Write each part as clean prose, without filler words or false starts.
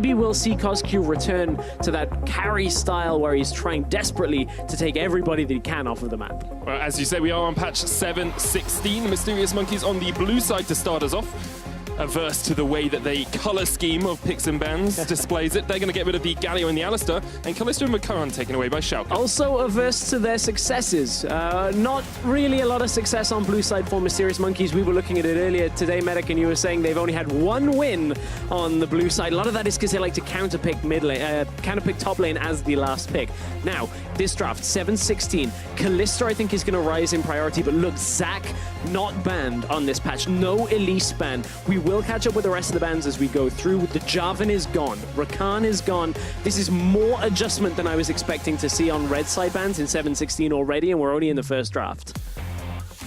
Maybe we'll see Cosq return to that carry style where he's trying desperately to take everybody that he can off of the map. Well, as you say, we are on patch 7.16. The Mysterious Monkeys on the blue side to start us off. Averse to the way that the colour scheme of picks and bans displays it. They're going to get rid of the Galio and the Alistair, and Kalista and Makan taken away by Schalke. Also averse to their successes. Not really a lot of success on blue side for Mysterious Monkeys. We were looking at it earlier today, Medic, and you were saying they've only had one win on the blue side. A lot of that is because they like to counterpick mid lane, counterpick top lane as the last pick. Now, this draft, 7-16. Kalista, I think, is going to rise in priority, but look, Zac not banned on this patch. No Elise ban. We will catch up with the rest of the bans as we go through. The Jarvan is gone. Rakan is gone. This is more adjustment than I was expecting to see on red side bans in 7-16 already, and we're only in the first draft.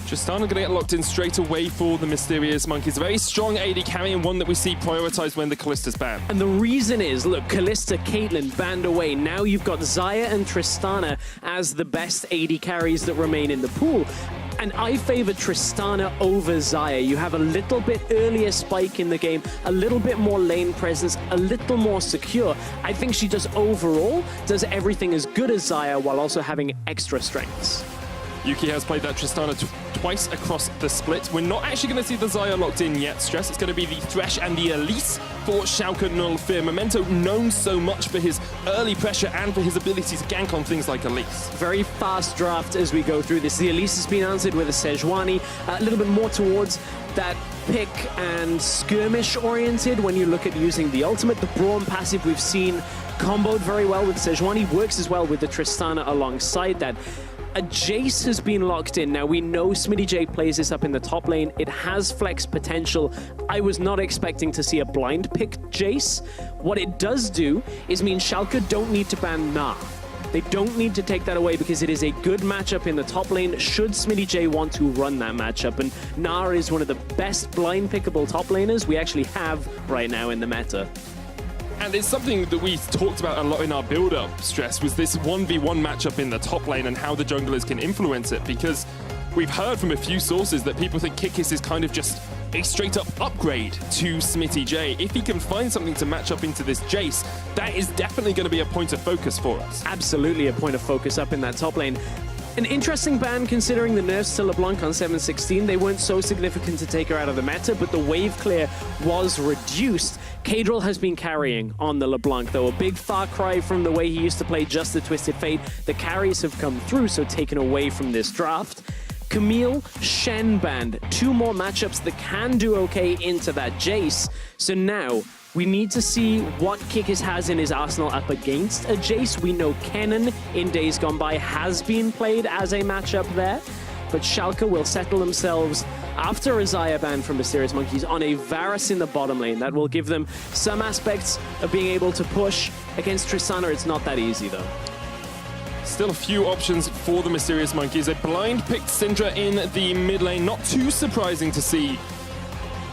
Tristana going to get locked in straight away for the Mysterious Monkeys. A very strong AD carry and one that we see prioritized when the Kalista's banned. And the reason is, look, Kalista, Caitlyn banned away. Now you've got Xayah and Tristana as the best AD carries that remain in the pool. And I favor Tristana over Xayah. You have a little bit earlier spike in the game, a little bit more lane presence, a little more secure. I think she just overall does everything as good as Xayah while also having extra strengths. Yuki has played that Tristana twice across the split. We're not actually going to see the Xayah locked in yet, Stress. It's going to be the Thresh and the Elise for Schalke 04. Memento known so much for his early pressure and for his ability to gank on things like Elise. Very fast draft as we go through this. The Elise has been answered with a Sejuani, a little bit more towards that pick and skirmish oriented when you look at using the ultimate. The Braum passive we've seen comboed very well with Sejuani, works as well with the Tristana alongside that. A Jace has been locked in. Now, we know Smitty J plays this up in the top lane. It has flex potential. I was not expecting to see a blind pick Jace. What it does do is mean Schalke don't need to ban Gnar. They don't need to take that away because it is a good matchup in the top lane should Smitty J want to run that matchup. And Gnar is one of the best blind pickable top laners we actually have right now in the meta. And it's something that we talked about a lot in our build-up, Stress, was this 1v1 matchup in the top lane and how the junglers can influence it, because we've heard from a few sources that people think Kikis is kind of just a straight-up upgrade to Smitty J. If he can find something to match up into this Jace, that is definitely going to be a point of focus for us. Absolutely a point of focus up in that top lane. An interesting ban considering the nerfs to LeBlanc on 7-16. They weren't so significant to take her out of the meta, but the wave clear was reduced. Kadril has been carrying on the LeBlanc, though. A big far cry from the way he used to play just the Twisted Fate. The carries have come through, so taken away from this draft. Camille, Shen banned. 2 more matchups that can do okay into that Jace. So now, we need to see what Kikis has in his arsenal up against a Jace. We know Kennen in days gone by has been played as a matchup there, but Schalke will settle themselves after a Xayah ban from Mysterious Monkeys on a Varus in the bottom lane. That will give them some aspects of being able to push against Tristana. It's not that easy, though. Still a few options for the Mysterious Monkeys. A blind-picked Syndra in the mid lane. Not too surprising to see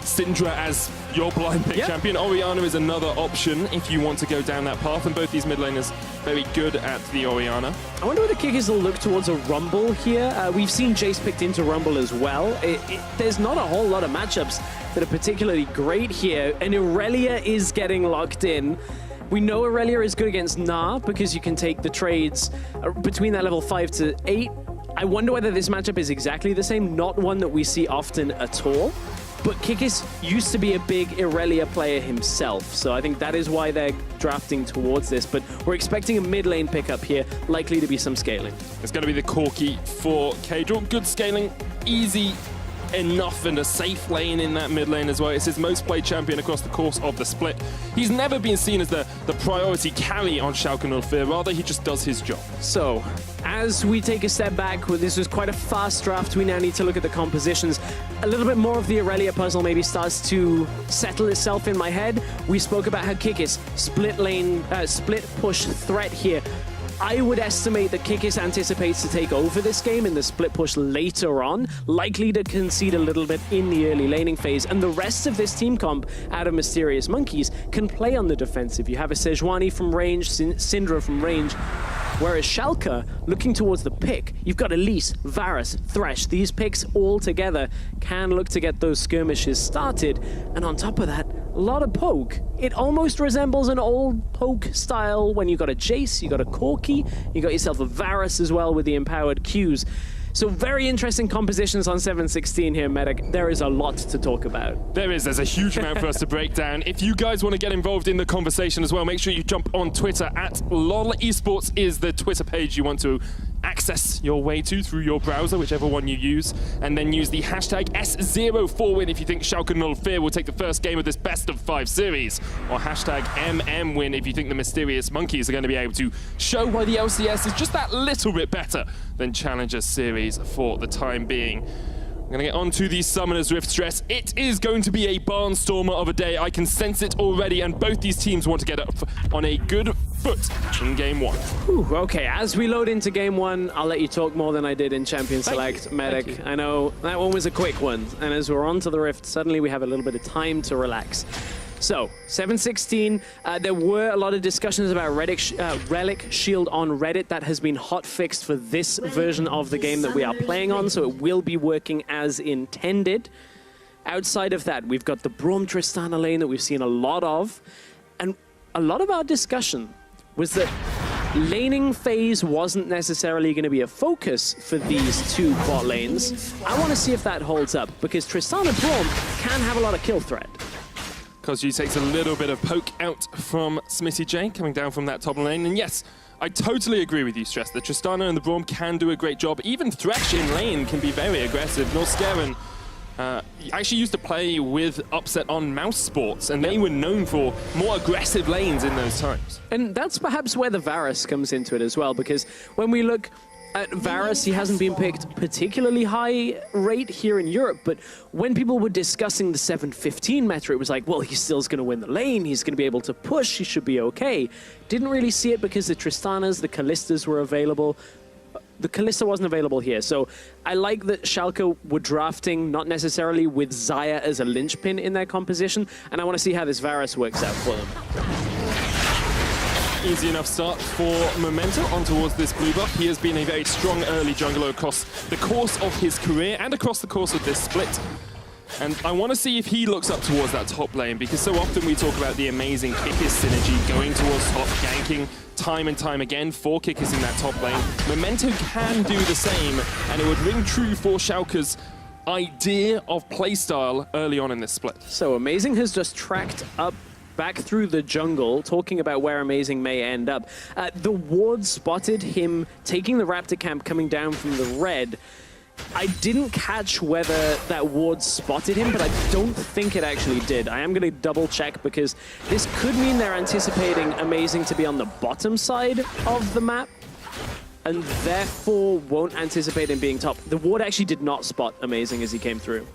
Syndra as your blind pick champion. Orianna is another option if you want to go down that path, and both these mid laners very good at the Orianna. I wonder whether Kikis will look towards a Rumble here. We've seen Jace picked into Rumble as well. There's not a whole lot of matchups that are particularly great here, and Irelia is getting locked in. We know Irelia is good against Gnar because you can take the trades between that level 5 to 8. I wonder whether this matchup is exactly the same, not one that we see often at all. But Kikis used to be a big Irelia player himself, so I think that is why they're drafting towards this. But we're expecting a mid lane pickup here, likely to be some scaling. It's going to be the Corki for Kadril. Good scaling, easy enough, and a safe lane in that mid lane as well. It's his most played champion across the course of the split. He's never been seen as the priority carry on Schalke 04, rather he just does his job. So, as we take a step back, this was quite a fast draft, we now need to look at the compositions. A little bit more of the Irelia puzzle maybe starts to settle itself in my head. We spoke about how Kikis, split push threat here. I would estimate that Kikis anticipates to take over this game in the split push later on, likely to concede a little bit in the early laning phase, and the rest of this team comp out of Mysterious Monkeys can play on the defensive. You have a Sejuani from range, Syndra from range, whereas Schalke, looking towards the pick, you've got Elise, Varus, Thresh. These picks all together can look to get those skirmishes started, and on top of that, a lot of poke. It almost resembles an old poke style when you got a Jace, you got a Corki, you got yourself a Varus as well with the empowered Qs. So very interesting compositions on 7-16 here, Medic. There is a lot to talk about. There's a huge amount for us to break down. If you guys want to get involved in the conversation as well, make sure you jump on Twitter at LOL Esports is the Twitter page you want to access your way to through your browser, whichever one you use, and then use the hashtag S04win if you think Schalke 04 will take the first game of this best of 5 series, or hashtag MMWin if you think the mysterious monkeys are going to be able to show why the LCS is just that little bit better than Challenger Series for the time being. We're going to get on to the Summoner's Rift stress. It is going to be a barnstormer of a day. I can sense it already, and both these teams want to get up on a good foot in Game 1. Ooh, okay, as we load into Game 1, I'll let you talk more than I did in Champion Select, Medic. I know that one was a quick one, and as we're on to the Rift, suddenly we have a little bit of time to relax. So, 7-16, there were a lot of discussions about Relic Shield on Reddit. That has been hot-fixed for this version of the game that we are playing on, so it will be working as intended. Outside of that, we've got the Braum Tristana lane that we've seen a lot of, and a lot of our discussion was that laning phase wasn't necessarily going to be a focus for these two bot lanes. I want to see if that holds up, because Tristana Braum can have a lot of kill threat. Kozji takes a little bit of poke out from Smithy J coming down from that top lane. And yes, I totally agree with you, Stress. The Tristana and the Braum can do a great job. Even Thresh in lane can be very aggressive. Norskeren actually used to play with Upset on Mouse Sports, and they were known for more aggressive lanes in those times. And that's perhaps where the Varus comes into it as well, because when we look at Varus, he hasn't been picked particularly high rate here in Europe, but when people were discussing the 7-15 meta, it was like, well, he still's going to win the lane, he's going to be able to push, he should be okay. Didn't really see it because the Tristanas, the Kallistas were available. The Kalista wasn't available here, so I like that Schalke were drafting not necessarily with Xayah as a linchpin in their composition, and I want to see how this Varus works out for them. Easy enough start for Memento on towards this blue buff. He has been a very strong early jungler across the course of his career and across the course of this split. And I want to see if he looks up towards that top lane, because so often we talk about the amazing Kikis synergy going towards top, ganking time and time again for Kikis in that top lane. Memento can do the same, and it would ring true for Schalke's idea of playstyle early on in this split. So Amazing has just tracked up back through the jungle, talking about where Amazing may end up. The ward spotted him taking the Raptor camp coming down from the red. I didn't catch whether that ward spotted him, but I don't think it actually did. I am going to double check, because this could mean they're anticipating Amazing to be on the bottom side of the map, and therefore won't anticipate him being top. The ward actually did not spot Amazing as he came through.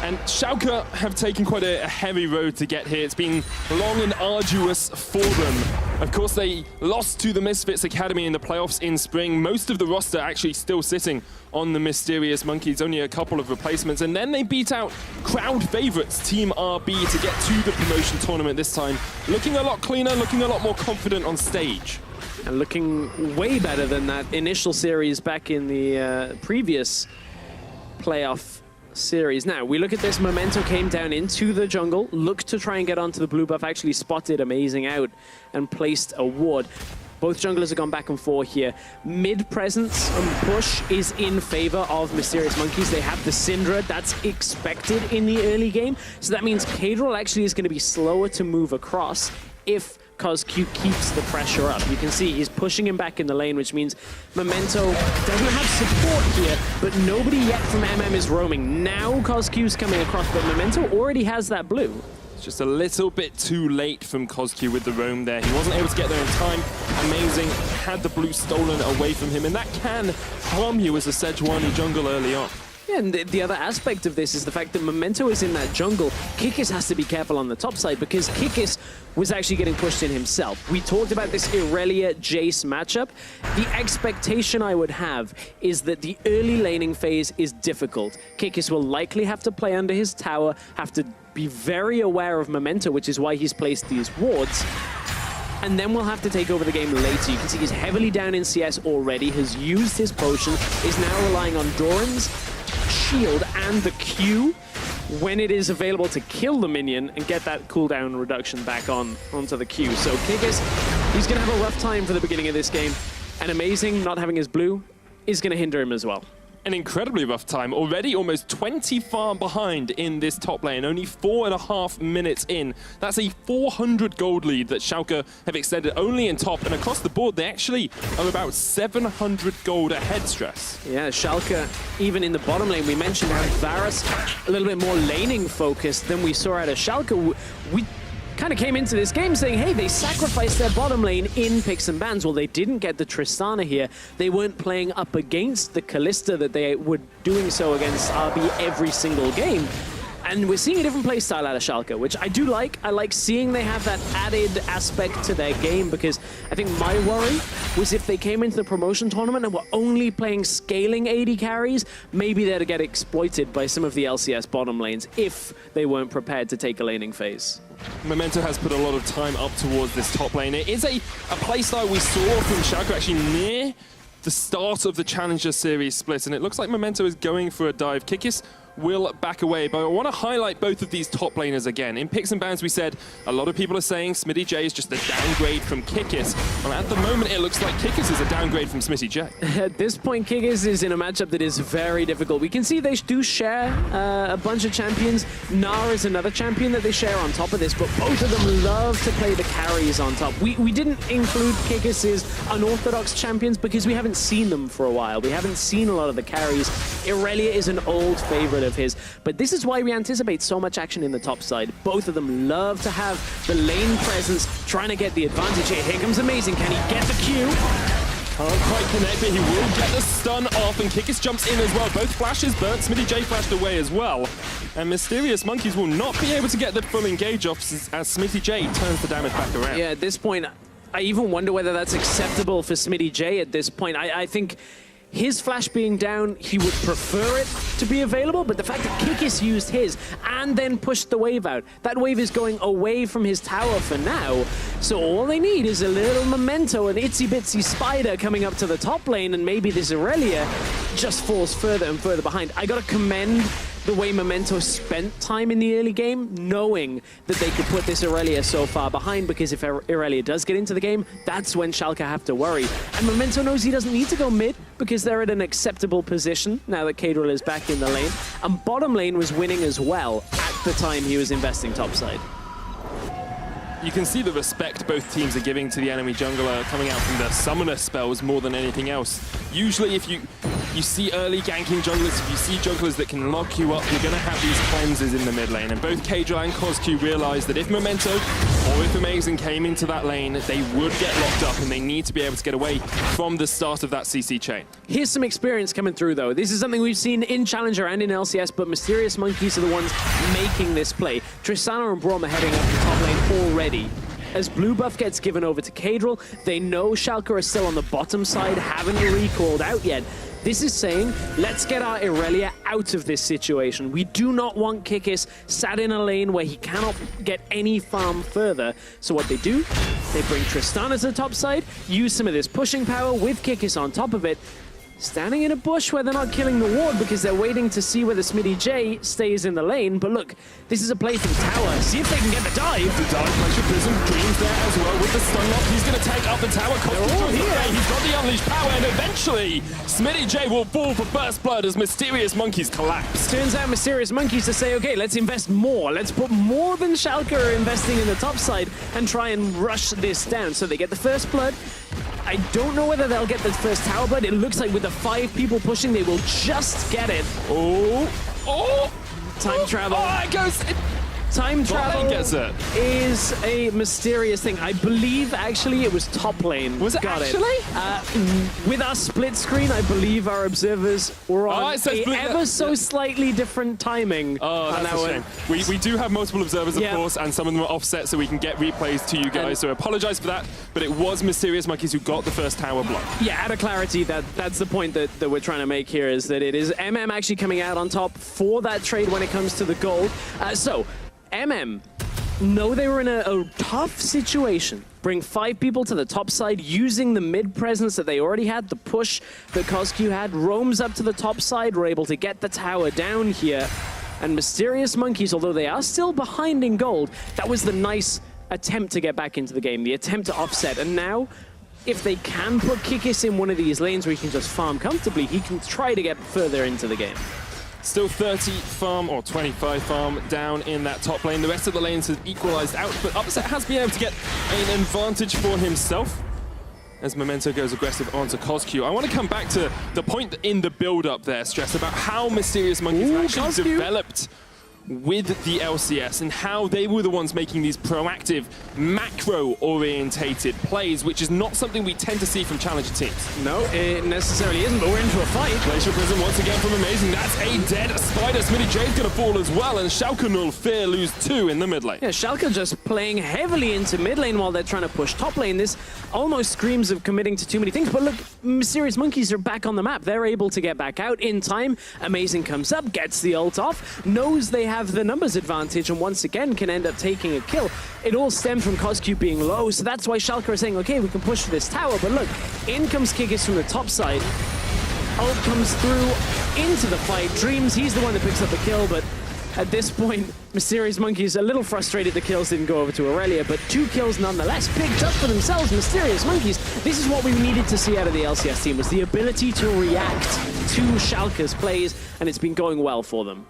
And Schalke have taken quite a heavy road to get here. It's been long and arduous for them. Of course, they lost to the Misfits Academy in the playoffs in spring. Most of the roster actually still sitting on the Mysterious Monkeys, only a couple of replacements. And then they beat out crowd favorites Team RB to get to the promotion tournament this time. Looking a lot cleaner, looking a lot more confident on stage. And looking way better than that initial series back in the previous playoff series. Now, we look at this. Memento came down into the jungle, looked to try and get onto the blue buff, actually spotted Amazing out and placed a ward. Both junglers have gone back and forth here. Mid presence and push is in favor of Mysterious Monkeys. They have the Syndra. That's expected in the early game. So that means Kadril actually is going to be slower to move across if CosQ keeps the pressure up. You can see he's pushing him back in the lane, which means Memento doesn't have support here, but nobody yet from MM is roaming. Now CosQ's coming across, but Memento already has that blue. It's just a little bit too late from CosQ with the roam there. He wasn't able to get there in time. Amazing had the blue stolen away from him, and that can harm you as a Sejuani jungle early on. Yeah, and the other aspect of this is the fact that Memento is in that jungle. Kikis has to be careful on the top side, because Kikis was actually getting pushed in himself. We talked about this Irelia-Jace matchup. The expectation I would have is that the early laning phase is difficult. Kikis will likely have to play under his tower, have to be very aware of Memento, which is why he's placed these wards. And then we'll have to take over the game later. You can see he's heavily down in CS already, has used his potion, is now relying on Doran's shield and the Q. when it is available to kill the minion and get that cooldown reduction back onto the Q. So Kikis, he's going to have a rough time for the beginning of this game. And Amazing, not having his blue, is going to hinder him as well. An incredibly rough time. Already almost 20 farm behind in this top lane, only 4.5 minutes in. That's a 400 gold lead that Schalke have extended only in top, and across the board they actually are about 700 gold ahead, Stress. Yeah, Schalke, even in the bottom lane, we mentioned how Varus a little bit more laning focused than we saw out of Schalke. We kind of came into this game saying, hey, they sacrificed their bottom lane in picks and bans. Well, they didn't get the Tristana here. They weren't playing up against the Kalista that they were doing so against RB every single game. And we're seeing a different play style out of Schalke, which I do like. I like seeing they have that added aspect to their game, because I think my worry was if they came into the promotion tournament and were only playing scaling AD carries, maybe they'd get exploited by some of the LCS bottom lanes if they weren't prepared to take a laning phase. Memento has put a lot of time up towards this top lane. It is a playstyle we saw from Schalke actually near the start of the Challenger Series split, and it looks like Memento is going for a dive. Kikis will back away, but I want to highlight both of these top laners again. In picks and bans, we said a lot of people are saying Smitty J is just a downgrade from Kikis. Well, at the moment, it looks like Kikis is a downgrade from Smitty J. At this point, Kikis is in a matchup that is very difficult. We can see they do share a bunch of champions. Nara is another champion that they share on top of this, but both of them love to play the carries on top. We didn't include Kikis' unorthodox champions because we haven't seen them for a while. We haven't seen a lot of the carries. Irelia is an old favorite of his, but this is why we anticipate so much action in the top side. Both of them love to have the lane presence, trying to get the advantage here. Here comes Amazing. Can he get the Q? Can't quite connect, but he will get the stun off, and Kikis jumps in as well. Both flashes burnt. Smitty J flashed away as well. And Mysterious Monkeys will not be able to get the full engage off as Smitty J turns the damage back around. Yeah, at this point, I even wonder whether that's acceptable for Smitty J at this point. I think his flash being down, he would prefer it to be available, but the fact that Kikis used his and then pushed the wave out, that wave is going away from his tower for now, so all they need is a little Memento, an itsy-bitsy spider coming up to the top lane, and maybe this Irelia just falls further and further behind. I gotta commend the way Memento spent time in the early game, knowing that they could put this Irelia so far behind, because if Irelia does get into the game, that's when Schalke have to worry. And Memento knows he doesn't need to go mid, because they're at an acceptable position now that Kadril is back in the lane. And bottom lane was winning as well at the time he was investing topside. You can see the respect both teams are giving to the enemy jungler coming out from their summoner spells more than anything else. Usually if you see early ganking junglers, if you see junglers that can lock you up, you're going to have these cleanses in the mid lane. And both Kadril and CosQ realized that if Memento or if Amazing came into that lane, they would get locked up, and they need to be able to get away from the start of that CC chain. Here's some experience coming through, though. This is something we've seen in Challenger and in LCS, but Mysterious Monkeys are the ones making this play. Tristana and Braum are heading up the top lane already. As blue buff gets given over to Kadril, they know Schalke are still on the bottom side, haven't recalled out yet. This is saying, let's get our Irelia out of this situation. We do not want Kikis sat in a lane where he cannot get any farm further. So what they do, they bring Tristana to the top side, use some of this pushing power with Kikis on top of it, standing in a bush where they're not killing the ward because they're waiting to see whether Smitty J stays in the lane. But look, this is a play from tower. See if they can get the dive. The dive pressure Prism Dreams there as well with the stun lock. He's going to take up the tower. They're all here. He's got the unleashed power, and eventually Smitty J will fall for first blood as Mysterious Monkeys collapse. Turns out Mysterious Monkeys to say, okay, let's invest more. Let's put more than Schalke are investing in the top side and try and rush this down. So they get the first blood. I don't know whether they'll get the first tower blood. It looks like with the 5 people pushing, they will just get it. Oh! Time travel. Oh, it goes. Time travel gets it. is a mysterious thing. I believe, actually, it was top lane. Was it Got actually? With our split screen, I believe our observers were on ever so slightly different timing. Oh, that's a shame. We do have multiple observers, of course, and some of them are offset, so we can get replays to you guys. So I apologize for that, but it was Mysterious Monkeys who got the first tower block. Yeah, out of clarity, that's the point that we're trying to make here, is that it is MM actually coming out on top for that trade when it comes to the gold. So MM know they were in a tough situation. Bring 5 people to the top side using the mid presence that they already had, the push that CosQ had, roams up to the top side, we're able to get the tower down here. And Mysterious Monkeys, although they are still behind in gold, that was the nice attempt to get back into the game, the attempt to offset. And now, if they can put Kikis in one of these lanes where he can just farm comfortably, he can try to get further into the game. Still 30 farm, or 25 farm, down in that top lane. The rest of the lanes have equalized out, but Upset has been able to get an advantage for himself as Memento goes aggressive onto Cosq. I want to come back to the point in the build-up there, Stress, about how Mysterious Monkeys actually developed with the LCS and how they were the ones making these proactive, macro-orientated plays, which is not something we tend to see from challenger teams. No, it necessarily isn't, but we're into a fight. Glacial Prism once again from Amazing. That's a dead Spider. Smitty J's going to fall as well, and Schalke Null Fear lose 2 in the mid lane. Yeah, Schalke just playing heavily into mid lane while they're trying to push top lane. This almost screams of committing to too many things, but look, Mysterious Monkeys are back on the map. They're able to get back out in time. Amazing comes up, gets the ult off, knows they have the numbers advantage, and once again can end up taking a kill. It all stemmed from Cosq being low, so that's why Schalke are saying, okay, we can push for this tower, but look, in comes Kikis from the top side. Ult comes through into the fight. Dreams, he's the one that picks up the kill, but at this point, Mysterious Monkeys a little frustrated the kills didn't go over to Aurelia, but 2 kills nonetheless picked up for themselves. Mysterious Monkeys, this is what we needed to see out of the LCS team, was the ability to react to Schalke's plays, and it's been going well for them.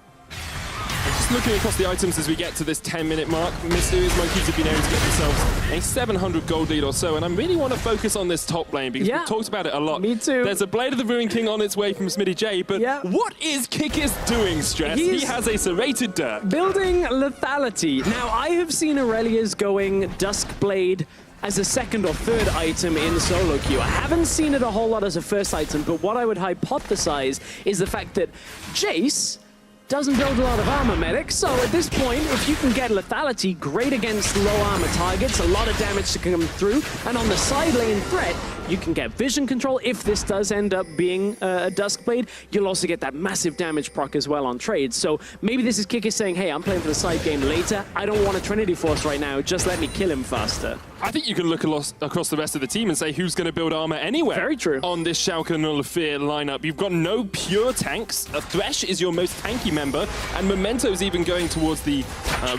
Just looking across the items as we get to this 10-minute mark, Mysterious Monkeys have been able to get themselves a 700 gold lead or so, and I really want to focus on this top lane because we've talked about it a lot. Me too. There's a Blade of the Ruin King on its way from Smitty J, but what is Kikis doing, Stress? He has a serrated dirt. Building lethality. Now, I have seen Aurelia's going Duskblade as a second or third item in solo queue. I haven't seen it a whole lot as a first item, but what I would hypothesize is the fact that Jace doesn't build a lot of armor, Medic, so at this point, if you can get lethality, great against low armor targets, a lot of damage to come through, and on the side lane threat, you can get vision control. If this does end up being a Duskblade, you'll also get that massive damage proc as well on trades. So maybe this is Kikis saying, hey, I'm playing for the side game later. I don't want a Trinity Force right now. Just let me kill him faster. I think you can look across the rest of the team and say who's going to build armor anywhere. Very true. On this Schalke Null Fear lineup. You've got no pure tanks. Thresh is your most tanky member, and Memento's even going towards the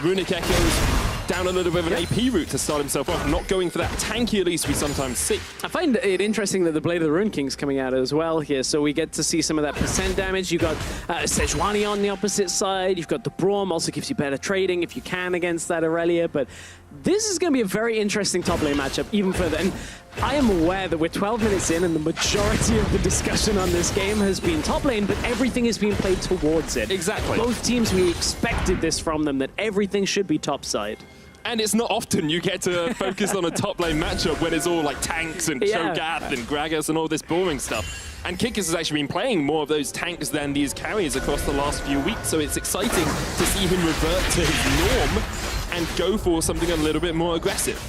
Runic Echoes, down a little bit of an AP route to start himself off, not going for that tanky at least we sometimes see. I find it interesting that the Blade of the Ruin King's coming out as well here, so we get to see some of that percent damage. You've got Sejuani on the opposite side, you've got the Braum, also gives you better trading if you can against that Aurelia, but this is going to be a very interesting top lane matchup even further. And I am aware that we're 12 minutes in and the majority of the discussion on this game has been top lane, but everything is being played towards it. Exactly. Both teams, we expected this from them, that everything should be top side. And it's not often you get to focus on a top lane matchup when it's all like tanks and Cho'Gath and Gragas and all this boring stuff. And Kikis has actually been playing more of those tanks than these carriers across the last few weeks, so it's exciting to see him revert to his norm and go for something a little bit more aggressive.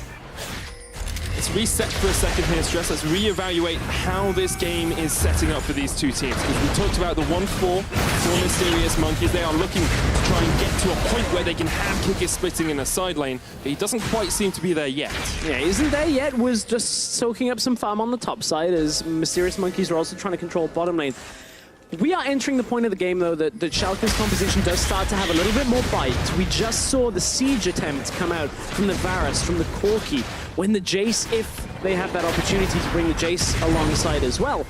Let's reset for a second here, Stress. Let's reevaluate how this game is setting up for these two teams. Because we talked about the 1-4 for Mysterious Monkeys. They are looking to try and get to a point where they can have Kikis splitting in a side lane, but he doesn't quite seem to be there yet. Yeah, he isn't there yet. Was just soaking up some farm on the top side as Mysterious Monkeys are also trying to control bottom lane. We are entering the point of the game, though, that Schalke's composition does start to have a little bit more bite. We just saw the siege attempt come out from the Varus, from the Corki, when the Jace, if they have that opportunity to bring the Jace alongside as well.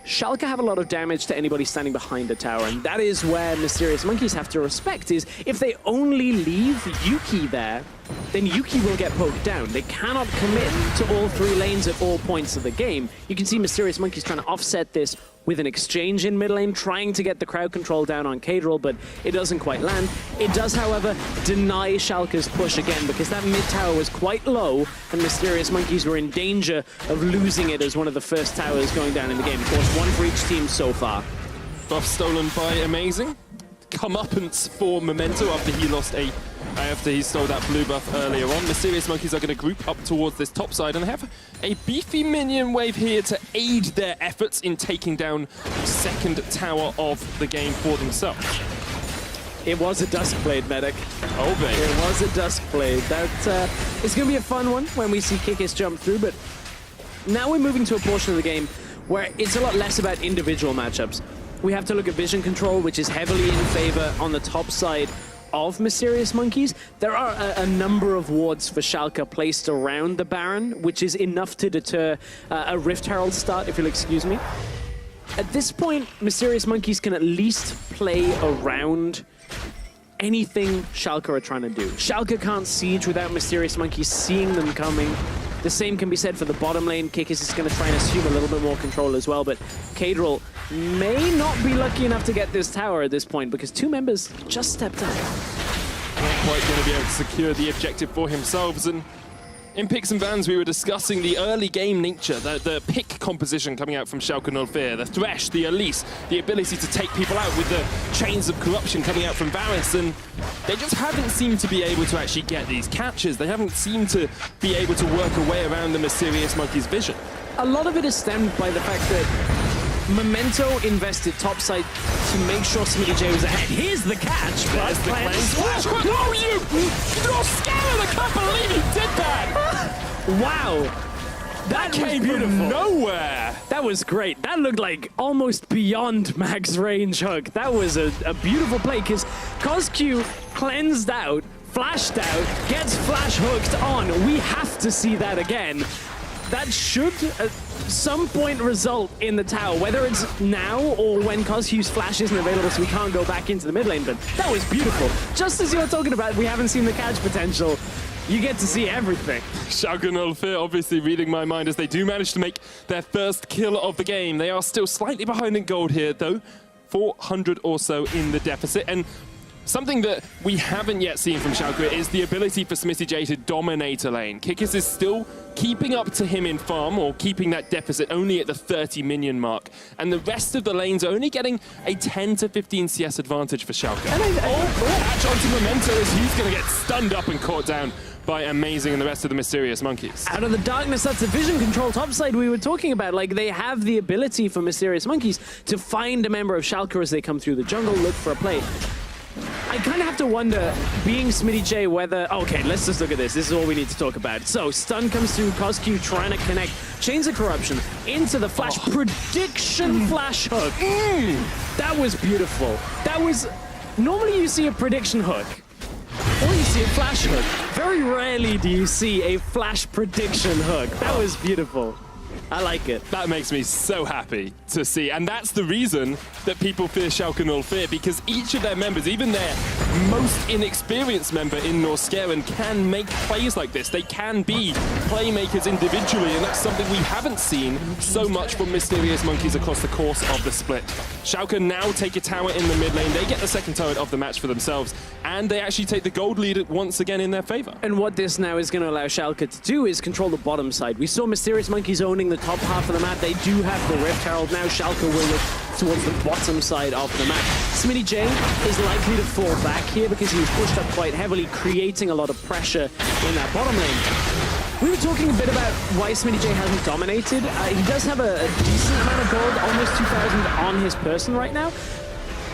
Schalke have a lot of damage to anybody standing behind a tower, and that is where Mysterious Monkeys have to respect, is if they only leave Yuki there, then Yuki will get poked down. They cannot commit to all 3 lanes at all points of the game. You can see Mysterious Monkeys trying to offset this with an exchange in mid lane, trying to get the crowd control down on Kadril, but it doesn't quite land. It does, however, deny Schalke's push again, because that mid tower was quite low, and Mysterious Monkeys were in danger of losing it as one of the first towers going down in the game. Of course, 1 for each team so far. Buff stolen by Amazing. Comeuppance for Memento after he stole that blue buff earlier on. Mysterious Monkeys are going to group up towards this top side, and they have a beefy minion wave here to aid their efforts in taking down the second tower of the game for themselves. It was a Duskblade, Medic. Oh, baby. It was a Duskblade. That, it's going to be a fun one when we see Kikis jump through, but now we're moving to a portion of the game where it's a lot less about individual matchups. we have to look at vision control, which is heavily in favor on the top side of Mysterious Monkeys. There are a number of wards for Schalke placed around the Baron, which is enough to deter a Rift Herald start, if you'll excuse me. At this point, Mysterious Monkeys can at least play around anything Schalke are trying to do. Schalke can't siege without Mysterious Monkeys seeing them coming. The same can be said for the bottom lane. Kikis is going to try and assume a little bit more control as well, but Kadril may not be lucky enough to get this tower at this point because two members just stepped up. Not quite going to be able to secure the objective for himself. And in Picks and Bans, we were discussing the early game nature, the pick composition coming out from Schalke 04, the Thresh, the Elise, the ability to take people out with the chains of corruption coming out from Varus, and they just haven't seemed to be able to actually get these catches. They haven't seemed to be able to work a way around the Mysterious Monkeys' vision. A lot of it is stemmed by the fact that Memento invested topside to make sure Smitty J was ahead. Here's the catch. There's the cleanse flash. Oh, you're scared! I can't believe he did that! Wow. That came beautiful. From nowhere. That was great. That looked like almost beyond max range hook. That was a beautiful play because CosQ cleansed out, flashed out, gets flash hooked on. We have to see that again. That should at some point result in the tower, whether it's now or when CosQ's flash isn't available so we can't go back into the mid lane, but that was beautiful. Just as you were talking about, we haven't seen the catch potential. You get to see everything. Schalke 04 obviously reading my mind as they do manage to make their first kill of the game. They are still slightly behind in gold here though, 400 or so in the deficit. And something that we haven't yet seen from Schalke is the ability for Smitty J to dominate a lane. Kikis is still keeping up to him in farm, or keeping that deficit only at the 30 minion mark. And the rest of the lanes are only getting a 10 to 15 CS advantage for Schalke. Catch onto Memento as he's going to get stunned up and caught down by Amazing and the rest of the Mysterious Monkeys. Out of the darkness, that's the vision control topside we were talking about. Like, they have the ability for Mysterious Monkeys to find a member of Schalke as they come through the jungle, look for a play. I kind of have to wonder, being Smitty J, whether... Okay, let's just look at this. This is all we need to talk about. So, stun comes through, CosQ trying to connect Chains of Corruption into the flash. Prediction flash hook. That was beautiful. That was... Normally you see a prediction hook, or you see a flash hook. Very rarely do you see a flash prediction hook. That was beautiful. I like it. That makes me so happy to see. And that's the reason that people fear Schalke 04, because each of their members, even their most inexperienced member in Norskeren, can make plays like this. They can be playmakers individually, and that's something we haven't seen so much from Mysterious Monkeys across the course of the split. Schalke now take a tower in the mid lane. They get the second turret of the match for themselves, and they actually take the gold lead once again in their favor. And what this now is going to allow Schalke to do is control the bottom side. We saw Mysterious Monkeys owning the top half of the map. They do have the Rift Herald now. Schalke will look towards the bottom side of the map. Smitty J is likely to fall back here because he was pushed up quite heavily, creating a lot of pressure in that bottom lane. We were talking a bit about why Smitty J hasn't dominated. He does have a decent amount of gold, almost 2,000 on his person right now.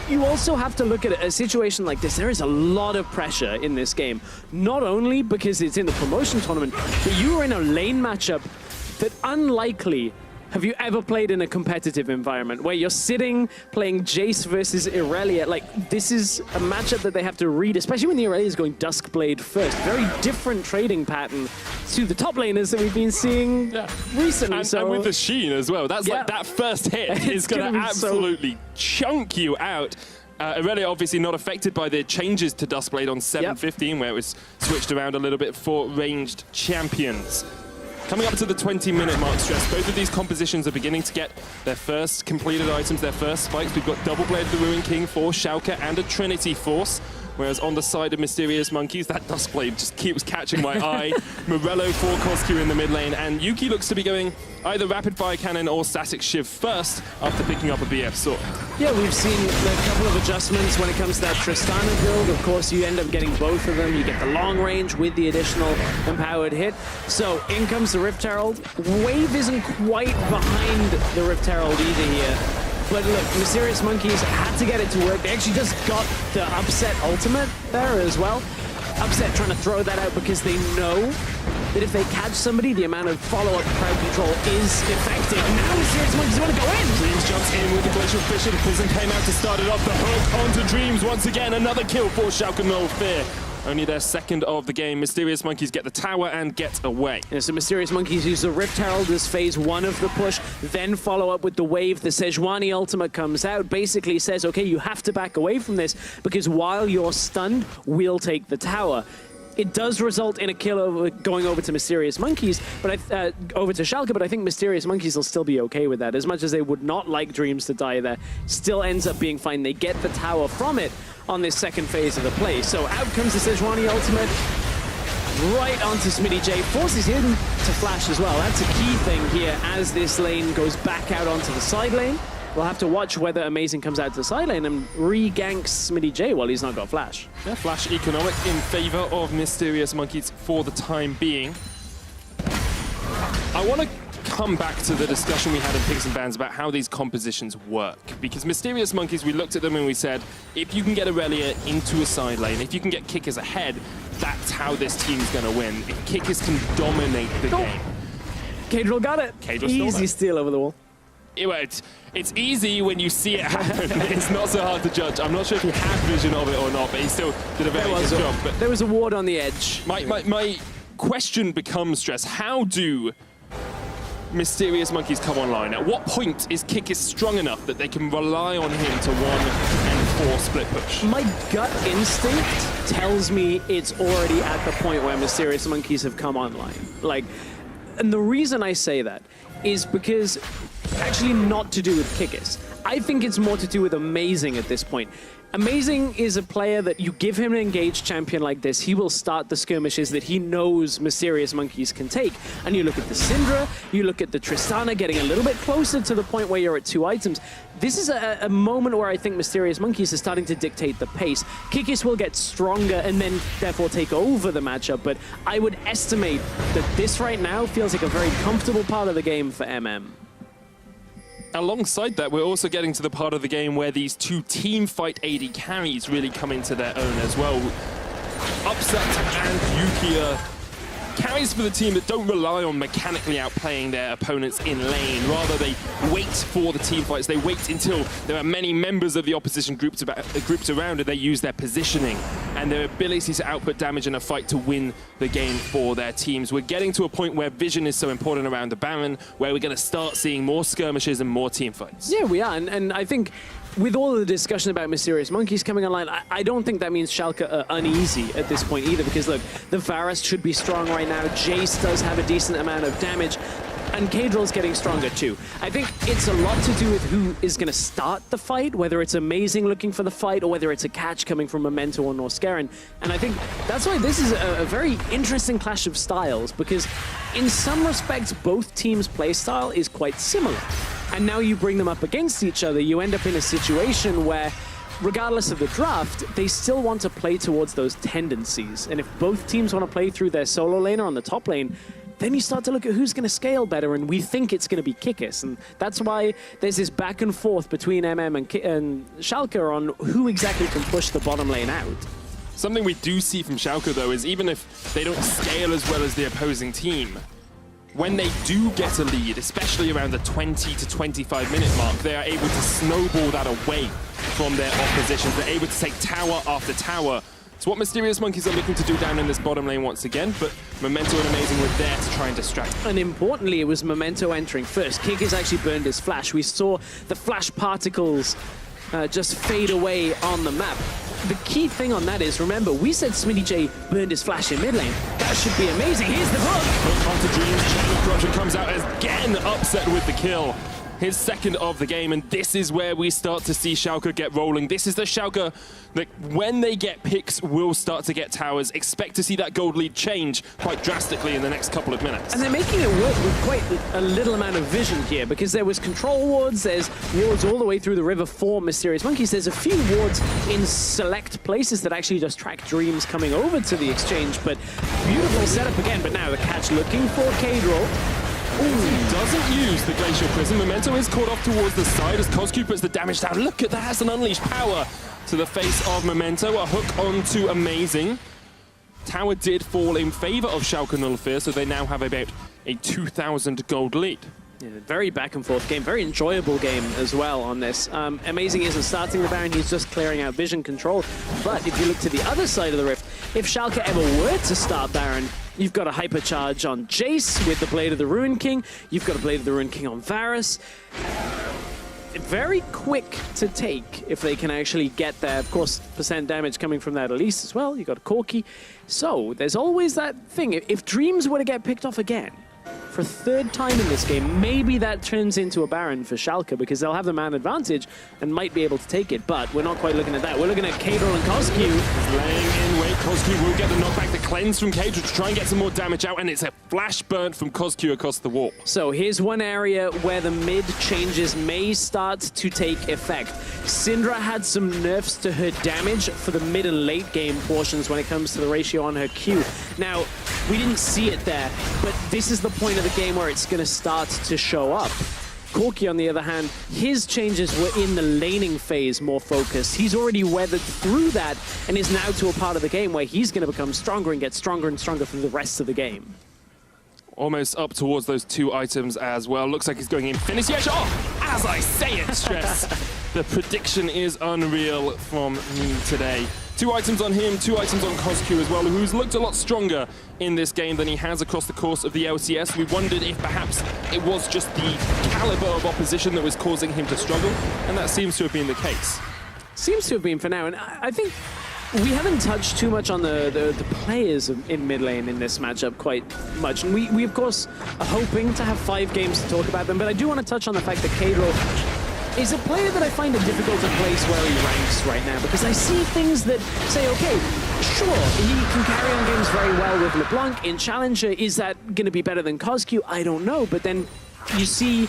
You also have to look at a situation like this. There is a lot of pressure in this game, not only because it's in the promotion tournament, but you are in a lane matchup that unlikely have you ever played in a competitive environment where you're sitting playing Jace versus Irelia. Like, this is a matchup that they have to read, especially when the Irelia is going Duskblade first. Very different trading pattern to the top laners that we've been seeing recently. And with the Sheen as well. That's like that first hit is going to absolutely chunk you out. Irelia obviously not affected by the changes to Duskblade on 7.15, where it was switched around a little bit for ranged champions. Coming up to the 20-minute mark, Stress, both of these compositions are beginning to get their first completed items, their first spikes. We've got Double Blade of the Ruin King for Schalke and a Trinity Force. Whereas on the side of Mysterious Monkeys, that Duskblade just keeps catching my eye. Morello for CosQ in the mid lane, and Yuki looks to be going either Rapid Fire Cannon or Static Shiv first after picking up a BF Sword. Yeah, we've seen a couple of adjustments when it comes to that Tristana build. Of course, you end up getting both of them. You get the long range with the additional empowered hit. So in comes the Rift Herald. Wave isn't quite behind the Rift Herald either here. But look, Mysterious Monkeys had to get it to work. They actually just got the Upset ultimate there as well. Upset trying to throw that out because they know that if they catch somebody, the amount of follow-up crowd control is effective. Now Mysterious Monkeys want to go in. Dreams jumps in with the Glacial Fissure. The Prism came out to start it off. The hook onto Dreams once again. Another kill for Schalke No Fear. Only their second of the game. Mysterious Monkeys get the tower and get away. Yeah, so Mysterious Monkeys use the Rift Herald as phase 1 of the push, then follow up with the wave. The Sejuani ultimate comes out, basically says, okay, you have to back away from this because while you're stunned, we'll take the tower. It does result in a kill going over to Mysterious Monkeys, but over to Schalke, but I think Mysterious Monkeys will still be okay with that. As much as they would not like Dreams to die there, still ends up being fine. They get the tower from it on this second phase of the play. So out comes the Sejuani ultimate, right onto Smitty J, forces him to flash as well. That's a key thing here as this lane goes back out onto the side lane. We'll have to watch whether Amazing comes out to the side lane and re-ganks Smitty J while he's not got flash. Yeah, flash economic in favor of Mysterious Monkeys for the time being. I want to come back to the discussion we had in Picks and Bans about how these compositions work. Because Mysterious Monkeys, we looked at them and we said, if you can get Aurelia into a side lane, if you can get Kickers ahead, that's how this team's going to win. If Kickers can dominate the game. Kadril got it. Easy steal over the wall. It's easy when you see it happen. It's not so hard to judge. I'm not sure if he had vision of it or not, but he still did a very good job. But there was a ward on the edge. My question becomes, Stress, how do Mysterious Monkeys come online? At what point is Kickis strong enough that they can rely on him to 1 and 4 split push? My gut instinct tells me it's already at the point where Mysterious Monkeys have come online. And the reason I say that is because actually not to do with Kickis. I think it's more to do with Amazing at this point. Amazing is a player that you give him an engaged champion like this, he will start the skirmishes that he knows Mysterious Monkeys can take. And you look at the Syndra, you look at the Tristana getting a little bit closer to the point where you're at 2 items. This is a moment where I think Mysterious Monkeys is starting to dictate the pace. Kikis will get stronger and then therefore take over the matchup, but I would estimate that this right now feels like a very comfortable part of the game for MM. Alongside that, we're also getting to the part of the game where these 2 team fight AD carries really come into their own as well. Upset and Yukia, carries for the team that don't rely on mechanically outplaying their opponents in lane. Rather, they wait for the team fights. They wait until there are many members of the opposition groups around, and they use their positioning and their ability to output damage in a fight to win the game for their teams. We're getting to a point where vision is so important around the Baron, where we're going to start seeing more skirmishes and more team fights. Yeah, we are, and I think with all of the discussion about Mysterious Monkeys coming online, I don't think that means Schalke are uneasy at this point either, because look, the Varus should be strong right now, Jace does have a decent amount of damage, and Kadril's getting stronger too. I think it's a lot to do with who is going to start the fight, whether it's Amazing looking for the fight, or whether it's a catch coming from Memento or Norscarin. And I think that's why this is a very interesting clash of styles, because in some respects, both teams' play style is quite similar. And now you bring them up against each other, you end up in a situation where, regardless of the draft, they still want to play towards those tendencies. And if both teams want to play through their solo laner on the top lane, then you start to look at who's going to scale better, and we think it's going to be Kikis. And that's why there's this back and forth between MM and Schalke on who exactly can push the bottom lane out. Something we do see from Schalke, though, is even if they don't scale as well as the opposing team, when they do get a lead, especially around the 20 to 25 minute mark, they are able to snowball that away from their opposition. They're able to take tower after tower. It's what Mysterious Monkeys are looking to do down in this bottom lane once again, but Memento and Amazing were there to try and distract. And importantly, it was Memento entering first. Kikis actually burned his flash. We saw the flash particles just fade away on the map. The key thing on that is, remember, we said Smitty J burned his flash in mid lane. That should be amazing. Here's the hook. Hook onto Dreams. Channel Corruption comes out again, upset with the kill. His second of the game, and this is where we start to see Schalke get rolling. This is the Schalke that, when they get picks, will start to get towers. Expect to see that gold lead change quite drastically in the next couple of minutes. And they're making it work with quite a little amount of vision here, because there was control wards, there's wards all the way through the river for Mysterious Monkeys. There's a few wards in select places that actually just track Dreams coming over to the exchange, but beautiful setup again. But now the catch looking for Kadril. Ooh, doesn't use the Glacial Prism. Memento is caught off towards the side as Coscu puts the damage down. Look at that, has an unleashed power to the face of Memento. A hook onto Amazing. tower did fall in favor of Schalke 04, so they now have about a 2,000 gold lead. Yeah, very back and forth game, very enjoyable game as well on this. Amazing isn't starting the Baron, he's just clearing out vision control. But if you look to the other side of the rift, if Schalke ever were to start Baron, you've got a hypercharge on Jace with the Blade of the Ruin King, you've got a Blade of the Ruin King on Varus. Very quick to take if they can actually get there. Of course, percent damage coming from that Elise as well. You got a Corki. So there's always that thing. If Dreams were to get picked off again, for a third time in this game, maybe that turns into a Baron for Schalke because they'll have the man advantage and might be able to take it, but we're not quite looking at that. We're looking at Kadril and Coscu. Laying in wait, Coscu will get the knockback, the cleanse from Kadril to try and get some more damage out, and it's a flash burn from Coscu across the wall. So here's one area where the mid changes may start to take effect. Syndra had some nerfs to her damage for the mid and late game portions when it comes to the ratio on her Q. Now, we didn't see it there, but this is the point of the game where it's going to start to show up. Corki, on the other hand, his changes were in the laning phase more focused. He's already weathered through that and is now to a part of the game where he's going to become stronger and get stronger and stronger through the rest of the game. Almost up towards those 2 items as well. Looks like he's going in finish. Yes, oh, as I say it, Stress. The prediction is unreal from me today. 2 items on him, 2 items on Coscu as well, who's looked a lot stronger in this game than he has across the course of the LCS. We wondered if perhaps it was just the caliber of opposition that was causing him to struggle, and that seems to have been the case. Seems to have been for now, and I think we haven't touched too much on the players in mid lane in this matchup quite much. And we of course, are hoping to have 5 games to talk about them, but I do want to touch on the fact that Kadril is a player that I find it difficult to place where he ranks right now, because I see things that say, okay, sure, he can carry on games very well with LeBlanc. In Challenger, is that going to be better than Coscu? I don't know, but then you see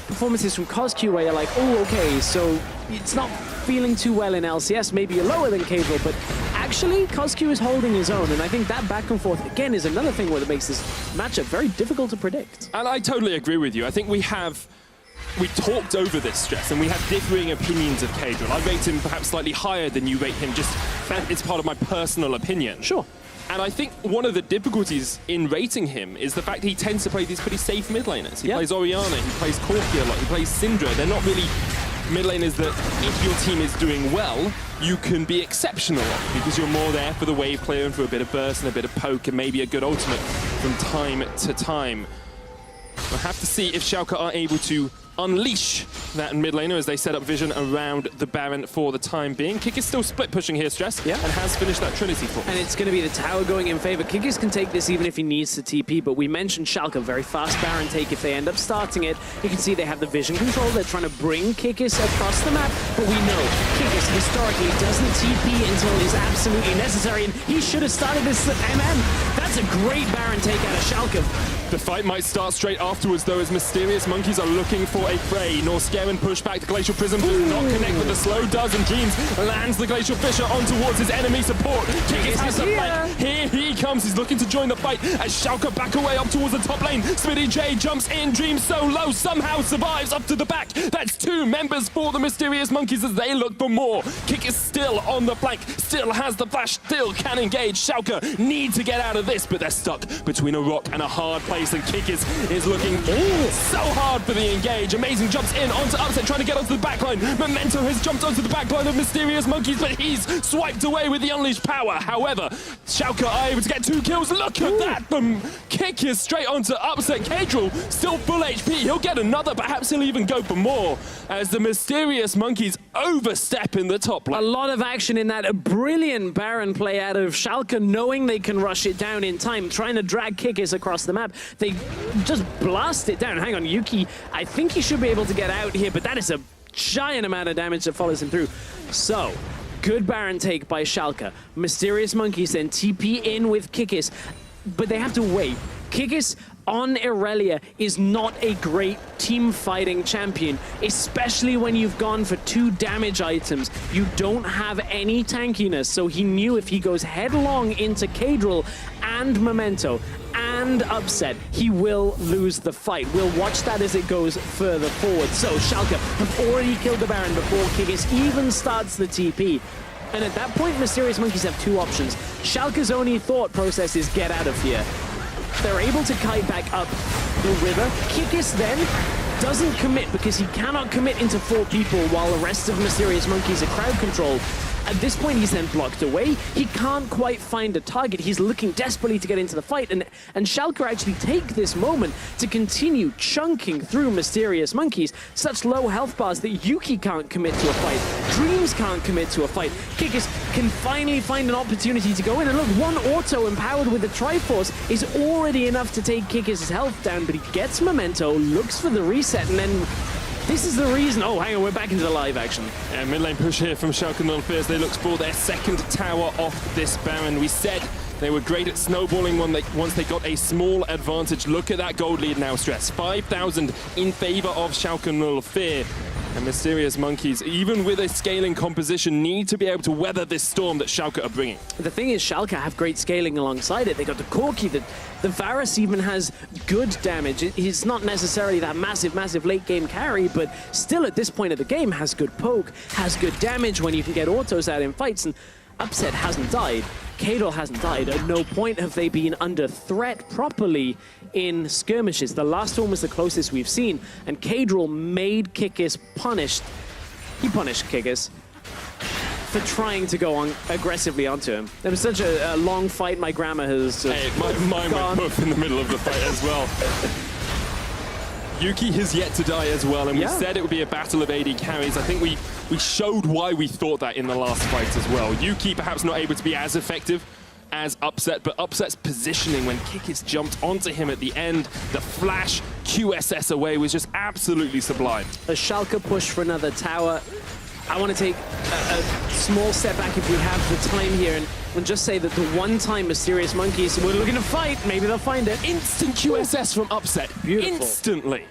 performances from Coscu where you're like, oh, okay, so it's not feeling too well in LCS. Maybe you're lower than Kadril, but actually, Coscu is holding his own, and I think that back and forth, again, is another thing that makes this matchup very difficult to predict. And I totally agree with you. I think we talked over this, Stress, and we have differing opinions of Kadril. I rate him perhaps slightly higher than you rate him, just it's part of my personal opinion. Sure. And I think one of the difficulties in rating him is the fact he tends to play these pretty safe mid laners. He plays Orianna, he plays Corki a lot, he plays Syndra. They're not really mid laners that, if your team is doing well, you can be exceptional on, because you're more there for the wave clear and for a bit of burst and a bit of poke and maybe a good ultimate from time to time. We'll have to see if Schalke are able to unleash that mid laner as they set up vision around the Baron for the time being. Kick is still split pushing here, Stress, and has finished that Trinity for. And it's going to be the tower going in favor. Kikis can take this even if he needs to TP, but we mentioned Schalke, very fast Baron take if they end up starting it. You can see they have the vision control. They're trying to bring Kikis across the map, but we know Kikis historically doesn't TP until it is absolutely necessary, and he should have started this at MM. That's a great Baron take out of Schalke. The fight might start straight afterwards, though, as Mysterious Monkeys are looking for a prey. Norscarin push back. The Glacial Prism does not connect with the slow does, and Dreams lands the Glacial Fissure on towards his enemy support. Kikis has the flank. Here he comes. He's looking to join the fight as Schalke back away up towards the top lane. Smitty J jumps in. Dreams so low, somehow survives up to the back. That's 2 members for the Mysterious Monkeys as they look for more. Kikis still on the flank, still has the flash, still can engage. Schalke need to get out of this, but they're stuck between a rock and a hard place. And Kikis is looking so hard for the engage. Amazing jumps in onto Upset, trying to get onto the backline. Memento has jumped onto the backline of Mysterious Monkeys, but he's swiped away with the unleashed power. However, Schalke are able to get 2 kills. Look at that from Kikis straight onto Upset. Kadril still full HP. He'll get another. Perhaps he'll even go for more as the Mysterious Monkeys overstep in the top lane. A lot of action in that. A brilliant Baron play out of Schalke, knowing they can rush it down in time, trying to drag Kikis across the map. They just blast it down. Hang on, Yuki, I think he should be able to get out here, but that is a giant amount of damage that follows him through. So, good Baron take by Schalke. Mysterious Monkeys then TP in with Kikis, but they have to wait. Kikis on Irelia is not a great team fighting champion, especially when you've gone for 2 damage items. You don't have any tankiness, so he knew if he goes headlong into Kadril and Memento and Upset, he will lose the fight. We'll watch that as it goes further forward. So Schalke have already killed the Baron before Kikis even starts the TP. And at that point, Mysterious Monkeys have two options. Schalke's only thought process is get out of here. They're able to kite back up the river. Kikis then doesn't commit because he cannot commit into 4 people while the rest of Mysterious Monkeys are crowd controlled. At this point, he's then blocked away. He can't quite find a target. He's looking desperately to get into the fight, and Schalke actually take this moment to continue chunking through Mysterious Monkeys. Such low health bars that Yuki can't commit to a fight. Dreams can't commit to a fight. Kikis can finally find an opportunity to go in, and look, one auto empowered with the Triforce is already enough to take Kikis' health down, but he gets Memento, looks for the reset, and then this is the reason. Oh, hang on, we're back into the live action. And mid lane push here from Schalke 04 as they look for their second tower off this Baron. We said they were great at snowballing once they got a small advantage. Look at that gold lead now, Stress. 5,000 in favor of Schalke 04. And Mysterious Monkeys, even with a scaling composition, need to be able to weather this storm that Schalke are bringing. The thing is, Schalke have great scaling alongside it. They got the Corki, the Varus even has good damage. He's not necessarily that massive late game carry, but still at this point of the game has good poke, has good damage when you can get autos out in fights, and Upset hasn't died. Kadol hasn't died. At no point have they been under threat properly in skirmishes. The last one was the closest we've seen, and Kadol made Kikis punished. He punished Kikis for trying to go on aggressively onto him. There was such a long fight, my grammar has mine went poof in the middle of the fight as well. Yuki has yet to die as well, and we said it would be a battle of AD carries. I think we showed why we thought that in the last fight as well. Yuki perhaps not able to be as effective as Upset, but Upset's positioning when Kikis jumped onto him at the end, the flash QSS away was just absolutely sublime. A Schalke push for another tower. I want to take a small step back if we have the time here and just say that the one time Mysterious Monkeys were looking to fight, maybe they'll find it. Instant QSS from Upset. Beautiful. Instantly.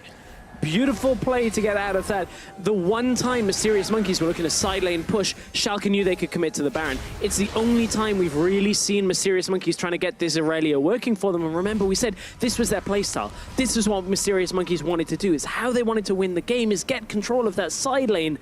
Beautiful play to get out of that. The one time Mysterious Monkeys were looking to side lane push, Schalke knew they could commit to the Baron. It's the only time we've really seen Mysterious Monkeys trying to get this Aurelia working for them. And remember, we said this was their playstyle. This is what Mysterious Monkeys wanted to do. It's how they wanted to win the game, is get control of that side lane.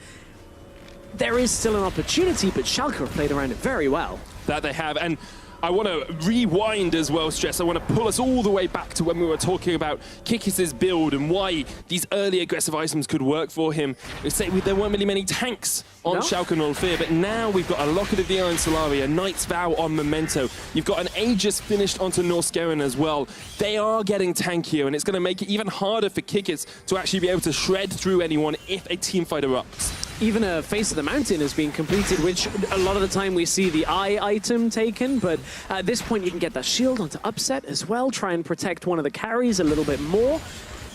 There is still an opportunity, but Schalke have played around it very well. That they have, and I want to rewind as well, Stress. I want to pull us all the way back to when we were talking about Kikis' build and why these early aggressive items could work for him. We say there weren't really many tanks on Schalke 04, but now we've got a Locket of the Iron Solari, a Knight's Vow on Memento. You've got an Aegis finished onto Norskeren as well. They are getting tankier, and it's going to make it even harder for Kikis to actually be able to shred through anyone if a teamfight erupts. Even a Face of the Mountain has been completed, which a lot of the time we see the eye item taken, but at this point you can get that shield onto Upset as well, try and protect one of the carries a little bit more.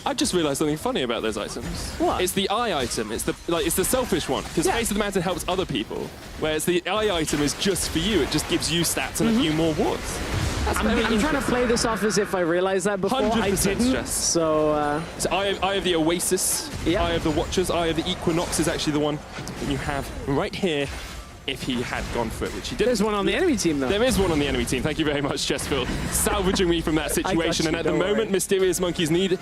I've just realized something funny about those items. What? It's the eye item. It's the selfish one, because Face of the Mountain helps other people, whereas the eye item is just for you. It just gives you stats and a few more wards. I'm trying to play this off as if I realized that before. 100% I didn't. Stress. So Eye of the Oasis, Eye of the Watchers, Eye of the Equinox is actually the one that you have right here if he had gone for it, which he didn't. There's one on the enemy team, though. There is one on the enemy team. Thank you very much, Chessfield, salvaging me from that situation. And at the moment, Mysterious Monkeys need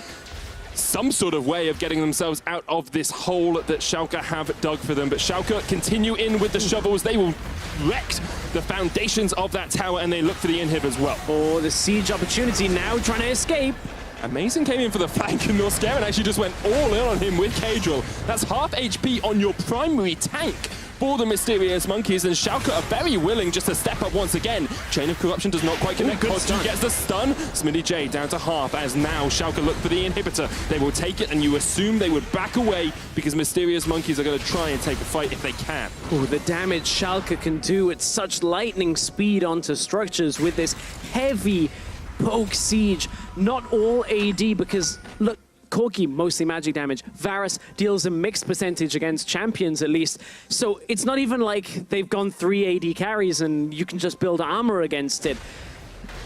some sort of way of getting themselves out of this hole that Schalke have dug for them. But Schalke continue in with the shovels. They will wreck the foundations of that tower, and they look for the inhib as well. Oh, the siege opportunity now, trying to escape. Amazing came in for the flank, and Norskeren actually just went all in on him with Kadol. That's half HP on your primary tank for the Mysterious Monkeys, and Schalke are very willing just to step up once again. Chain of Corruption does not quite connect. Kostu gets the stun. Smitty J down to half, as now Schalke look for the inhibitor. They will take it, and you assume they would back away because Mysterious Monkeys are going to try and take the fight if they can. Oh, the damage Schalke can do at such lightning speed onto structures with this heavy poke siege. Not all AD, because look, Corki, mostly magic damage. Varus deals a mixed percentage against champions, at least. So it's not even like they've gone 3 AD carries and you can just build armor against it.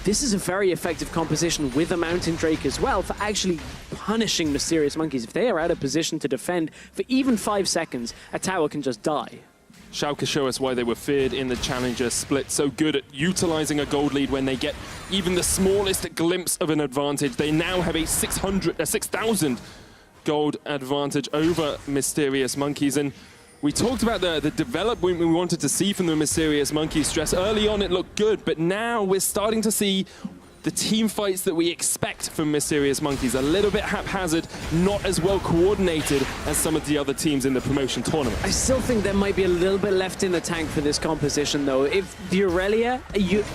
This is a very effective composition with a Mountain Drake as well for actually punishing Mysterious Monkeys. If they are out of position to defend for even 5 seconds, a tower can just die. Schalke show us why they were feared in the Challenger Split. So good at utilizing a gold lead when they get even the smallest glimpse of an advantage. They now have a 6,000 gold advantage over Mysterious Monkeys. And We talked about the development we wanted to see from the Mysterious Monkeys stress. Early on, it looked good, but now we're starting to see the team fights that we expect from Mysterious Monkeys. A little bit haphazard, not as well coordinated as some of the other teams in the promotion tournament. I still think there might be a little bit left in the tank for this composition, though. If the Aurelia,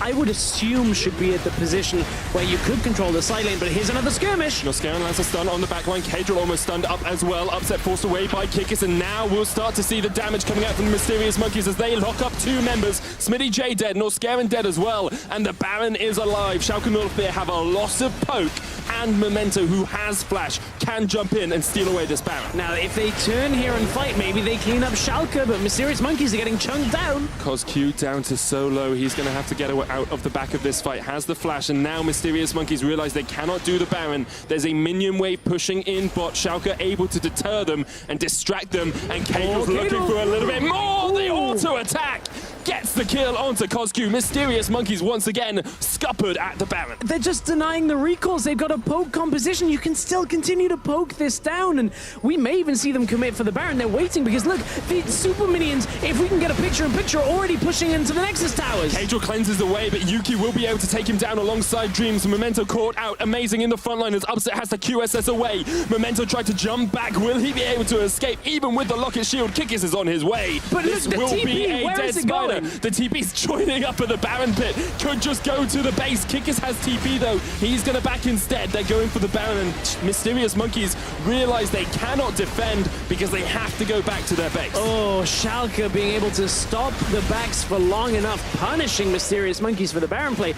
I would assume, should be at the position where you could control the side lane, but here's another skirmish. Norscaron lands a stun on the backline. Kadril almost stunned up as well. Upset forced away by Kikis, and now we'll start to see the damage coming out from the Mysterious Monkeys as they lock up 2 members. Smitty J dead, Norscaron dead as well, and the Baron is alive. Schalke Northbeer have a loss of poke, and Memento, who has flash, can jump in and steal away this Baron. Now, if they turn here and fight, maybe they clean up Schalke, but Mysterious Monkeys are getting chunked down. CosQ down to solo. He's going to have to get out of the back of this fight. Has the flash, and now Mysterious Monkeys realize they cannot do the Baron. There's a minion wave pushing in bot. Schalke able to deter them and distract them, and Kadril's looking for a little bit more. The auto attack gets the kill onto CosQ. Mysterious Monkeys once again scuppered at the Baron. They're just denying the recalls. They've got a poke composition. You can still continue to poke this down, and we may even see them commit for the Baron. They're waiting because, look, the super minions, if we can get a picture-in-picture, are already pushing into the Nexus towers. Kadril cleanses the way, but Yuki will be able to take him down alongside Dreams. Memento caught out, amazing in the front line as Upset has the QSS away. Memento tried to jump back. Will he be able to escape? Even with the Locket Shield, Kikis is on his way. But this look, will TP, be a dead spider. The TP's joining up at the Baron pit. Could just go to the base. Kikis has TP though. He's going to back instead. They're going for the Baron, and Mysterious Monkeys realize they cannot defend because they have to go back to their base. Oh, Schalke being able to stop the backs for long enough, punishing Mysterious Monkeys for the Baron play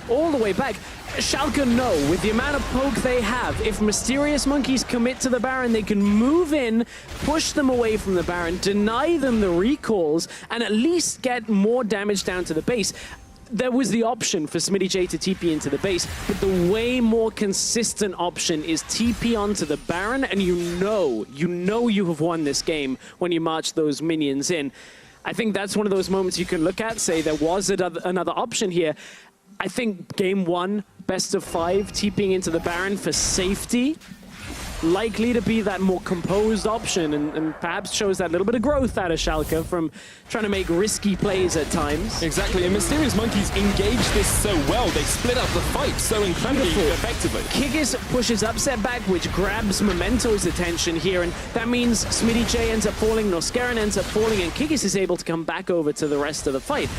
all the way back. Schalke know, with the amount of poke they have, if Mysterious Monkeys commit to the Baron, they can move in, push them away from the Baron, deny them the recalls, and at least get more damage down to the base. There was the option for Smitty J to TP into the base, but the way more consistent option is TP onto the Baron, and you know you have won this game when you march those minions in. I think that's one of those moments you can look at, say there was another option here. I think game 1, best of 5, TPing into the Baron for safety, likely to be that more composed option, and perhaps shows that little bit of growth out of Schalke from trying to make risky plays at times. Exactly, and Mysterious Monkeys engage this so well. They split up the fight so incredibly effectively. Kikis pushes Upset back, which grabs Memento's attention here, and that means Smitty J ends up falling, Norscaron ends up falling, and Kikis is able to come back over to the rest of the fight.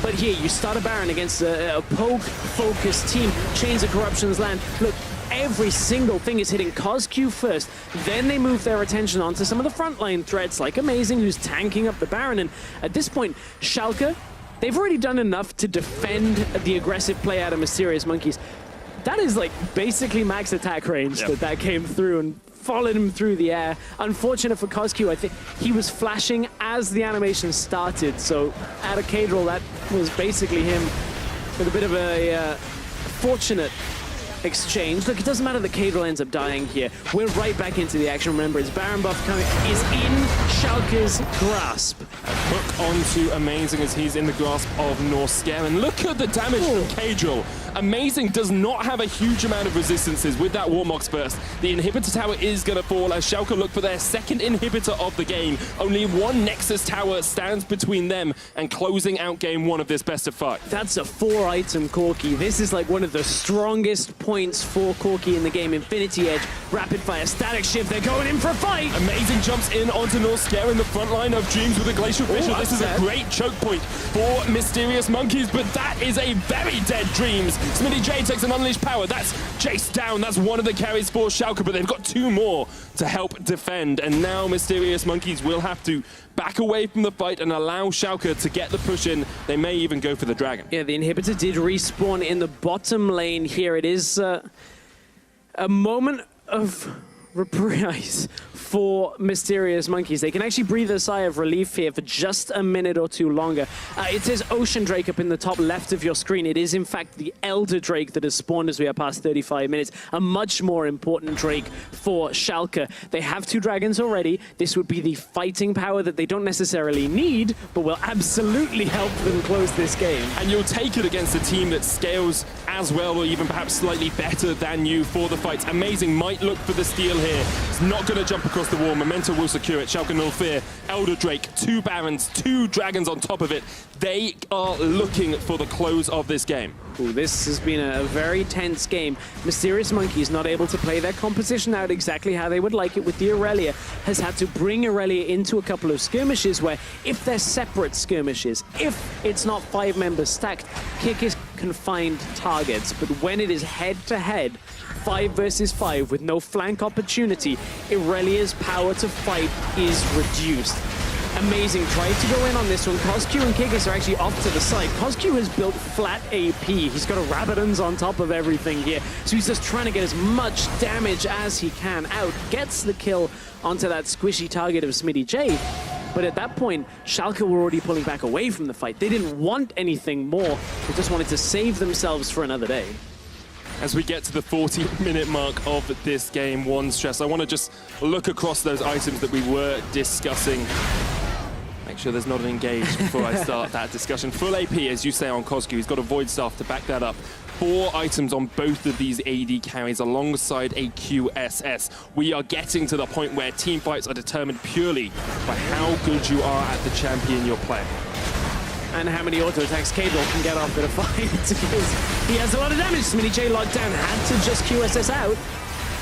But here, you start a Baron against a poke-focused team. Chains of Corruptions land. Look, every single thing is hitting CosQ first. Then they move their attention onto some of the frontline threats, like Amazing, who's tanking up the Baron. And at this point, Schalke, they've already done enough to defend the aggressive play out of Mysterious Monkeys. That is like basically max attack range that came through and followed him through the air. Unfortunate for CosQ, I think he was flashing as the animation started. So out of Kadril, that was basically him with a bit of a fortunate exchange. Look, it doesn't matter that Kadril ends up dying here. We're right back into the action. Remember, his Baron buff is in Schalke's grasp. Hook onto Amazing as he's in the grasp of Norscaron. Look at the damage from Kadril. Amazing does not have a huge amount of resistances with that Warmox burst. The inhibitor tower is going to fall as Schalke look for their second inhibitor of the game. Only one Nexus tower stands between them and closing out game 1 of this best of 5. That's a 4-item Corki. This is like one of the strongest points for Corki in the game. Infinity Edge, rapid fire, static shift. They're going in for a fight. Amazing jumps in onto Norscaron in the front line of Dreams with a Glacial Fissure. This is a great choke point for Mysterious Monkeys, but that is a very dead Dreams. Smitty J takes an unleashed power. That's Jace down. That's one of the carries for Schalke, but they've got 2 more to help defend. And now Mysterious Monkeys will have to back away from the fight and allow Schalke to get the push in. They may even go for the Dragon. Yeah, the inhibitor did respawn in the bottom lane here. It is a moment of reprise for Mysterious Monkeys. They can actually breathe a sigh of relief here for just a minute or 2 longer. It says Ocean Drake up in the top left of your screen. It is in fact the Elder Drake that has spawned as we are past 35 minutes. A much more important Drake for Schalke. They have 2 dragons already. This would be the fighting power that they don't necessarily need, but will absolutely help them close this game. And you'll take it against a team that scales as well, or even perhaps slightly better than you for the fights. Amazing might look for the steal here. It's not going to jump across the wall. Memento will secure it. Schalke no fear. Elder Drake, 2 Barons, 2 Dragons on top of it. They are looking for the close of this game. Ooh, this has been a very tense game. Mysterious Monkeys not able to play their composition out exactly how they would like it with the Aurelia. Has had to bring Aurelia into a couple of skirmishes where if they're separate skirmishes, if it's not 5 members stacked, Kickis can find targets. But when it is head-to-head, 5 versus 5 with no flank opportunity, Aurelia's power to fight is reduced. Amazing, tried to go in on this one. Cosq and Kickis are actually off to the side. Cosq has built flat AP. He's got a Rabadons on top of everything here. So he's just trying to get as much damage as he can out. Gets the kill onto that squishy target of Smitty J. But at that point, Schalke were already pulling back away from the fight. They didn't want anything more. They just wanted to save themselves for another day. As we get to the 40-minute mark of this game, one stress. I want to just look across those items that we were discussing. Make sure there's not an engage before I start that discussion. Full AP, as you say, on Cosq. He's got a Void Staff to back that up. 4 items on both of these AD carries alongside a QSS. We are getting to the point where team fights are determined purely by how good you are at the champion you're playing. And how many auto attacks Cadwell can get off in a fight, because he has a lot of damage. Smitty J locked down, had to just QSS out.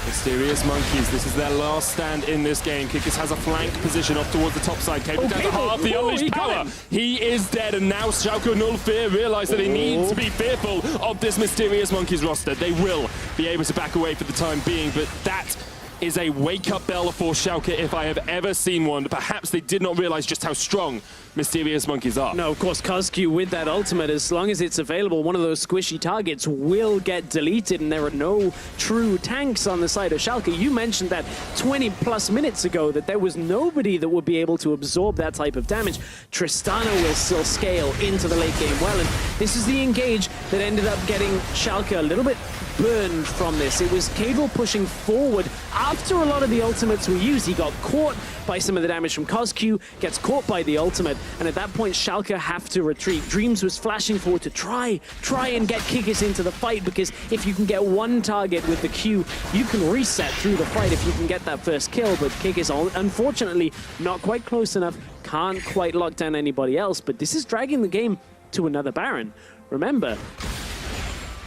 Mysterious Monkeys, this is their last stand in this game. Kickis has a flank position off towards the top side. Cable down to half the unleashed power. He is dead, and now Schalke no fear realize that they need to be fearful of this Mysterious Monkeys roster. They will be able to back away for the time being, but that is a wake-up bell for Schalke if I have ever seen one. Perhaps they did not realize just how strong Mysterious Monkeys are. No, of course, Cosq with that ultimate, as long as it's available, one of those squishy targets will get deleted, and there are no true tanks on the side of Schalke. You mentioned that 20+ minutes ago, that there was nobody that would be able to absorb that type of damage. Tristana will still scale into the late game well, and this is the engage that ended up getting Schalke a little bit burned from this. It was Cable pushing forward after a lot of the ultimates were used. He got caught by some of the damage from Cosq, gets caught by the ultimate, and at that point Schalke have to retreat. Dreams was flashing forward to try and get Kickis into the fight, because if you can get one target with the Q, you can reset through the fight if you can get that first kill. But Kickis, unfortunately, not quite close enough, can't quite lock down anybody else, but this is dragging the game to another Baron. Remember,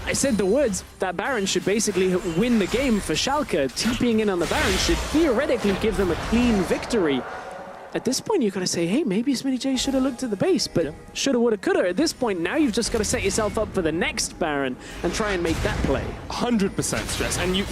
I said the words, that Baron should basically win the game for Schalke. TPing in on the Baron should theoretically give them a clean victory. At this point, you've got to say, hey, maybe Smitty J should have looked at the base, but shoulda, woulda, coulda. At this point, now you've just got to set yourself up for the next Baron and try and make that play. 100% stress, and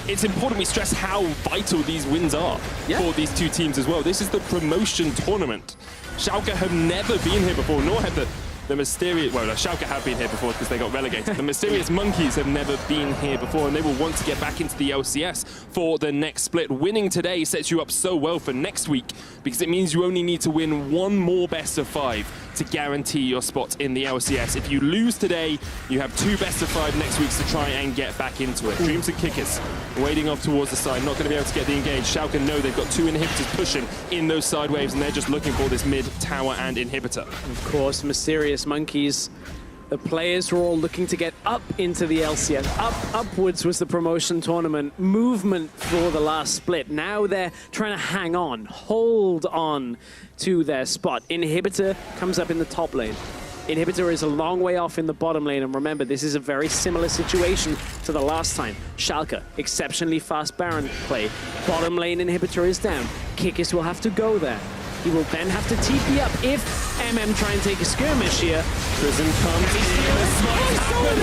it's important we stress how vital these wins are for these two teams as well. This is the promotion tournament. Schalke have never been here before, nor have the Mysterious, well, Schalke have been here before because they got relegated. The Mysterious Monkeys have never been here before, and they will want to get back into the LCS for the next split. Winning today sets you up so well for next week, because it means you only need to win one more best of 5 to guarantee your spot in the LCS. If you lose today, you have 2 best of 5 next week to try and get back into it. Dreams and Kickis wading off towards the side, not going to be able to get the engage. Schalke know they've got 2 inhibitors pushing in those side waves, and they're just looking for this mid tower and inhibitor. Of course, Mysterious Monkeys, the players were all looking to get up into the LCS. Upwards was the promotion tournament movement for the last split. Now they're trying to hang on, hold on to their spot. Inhibitor comes up in the top lane. Inhibitor is a long way off in the bottom lane, and remember, this is a very similar situation to the last time. Schalke, exceptionally fast Baron play. Bottom lane Inhibitor is down. Kickis will have to go there. He will then have to TP up if MM try and take a skirmish here. Prison comes in.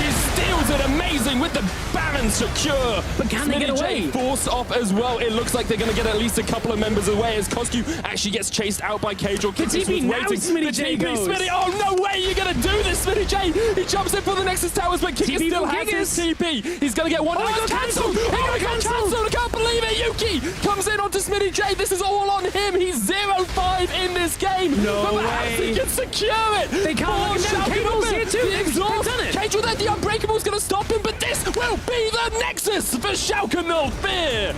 He steals it, amazing, with the Baron secure. But can they get away? Forced off as well. It looks like they're going to get at least a couple of members away as Cosq actually gets chased out by Cadwell. TP now, Smitty J goes. Smitty, oh, no way you're going to do this, Smitty J. He jumps in for the Nexus Towers, but Kickis still has his TP. He's going to get one. Oh, he got cancelled. Oh, he got cancelled. I can't believe it. Yuki comes in onto Smitty J. This is all on him. He's 0-5 in this game. No but way. He can secure it. They can't lock him down. Cable's here too. The exhaust. Cadwell there, the Unbreakable's going to stop him, but this will be the Nexus for Schalke no fear